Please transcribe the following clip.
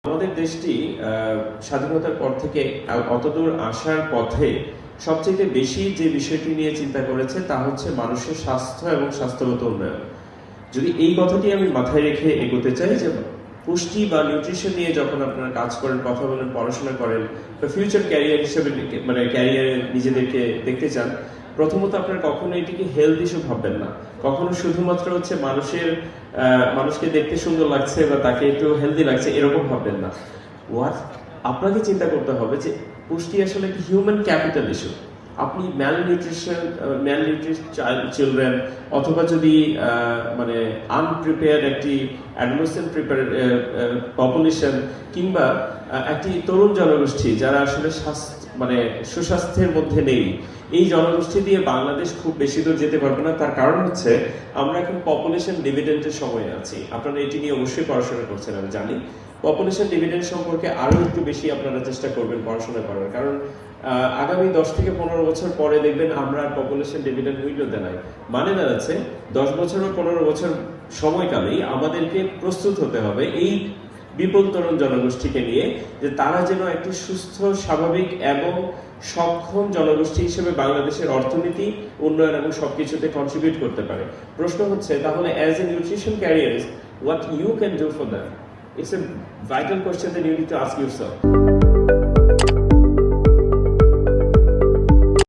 আমাদের দেশটি স্বাধীনতার পর থেকে অতদূর আসার পথে সবচেয়ে বেশি যে বিষয়টি নিয়ে চিন্তা করেছে তা হচ্ছে মানুষের স্বাস্থ্য এবং স্বাস্থ্যগত উন্নয়ন। যদি এই কথাটি আমি মাথায় রেখে এগোতে চাই যে পুষ্টি বা নিউট্রিশন নিয়ে যখন আপনারা কাজ করেন, কথা বলেন, পড়াশোনা করেন বা ফিউচার ক্যারিয়ার হিসেবে মানে ক্যারিয়ারে নিজেদেরকে দেখতে চান, প্রথমত আপনারা কখনো এটিকে হেলথ ইস্যু ভাববেন না। কখনো শুধুমাত্র হচ্ছে মানুষকে দেখতে সুন্দর লাগছে বা তাকে একটু হেলদি লাগছে এরকম ভাববেন না। আপনাকে চিন্তা করতে হবে যে পুষ্টি আসলে একটি হিউম্যান ক্যাপিটাল ইস্যু। আপনি ম্যালনিউট্রিশ চিলড্রেন অথবা যদি মানে আনপ্রিপেয়ার্ড একটি অ্যাডোলেসেন্ট পপুলেশন কিংবা একটি তরুণ জনগোষ্ঠী যারা আসলে মানে সুস্বাস্থ্যের মধ্যে নেই, এই জনগোষ্ঠী দিয়ে বাংলাদেশ খুব বেশি দূর যেতে পারবে না। তার কারণ হচ্ছে আমরা এখন পপুলেশন ডিভিডেন্ডের সময়ে আছি। আপনারা এটি নিয়ে অবশ্যই পড়াশোনা করছেন আমি জানি। পপুলেশন ডিভিডেন্ড সম্পর্কে আরো একটু বেশি আপনারা চেষ্টা করবেন পড়াশোনা করার, কারণ আগামী 10 থেকে 15 বছর পরে দেখবেন আমরা পপুলেশন ডিভিডেন্ড উইন্ডোতে নাই। মানে দাঁড়াচ্ছে 10 বছর বা 15 বছর সময়কালেই আমাদেরকে প্রস্তুত হতে হবে এই বিপুল তরুণ জনগোষ্ঠীকে নিয়ে, যে তারা যেন একটি সুস্থ, স্বাভাবিক এবং সক্ষম জনগোষ্ঠী হিসেবে বাংলাদেশের অর্থনীতি, উন্নয়ন এবং সবকিছুতে কন্ট্রিবিউট করতে পারে। প্রশ্ন হচ্ছে তাহলে as a nutrition careerist, what you can do for them? It's a vital question that you need to ask yourself.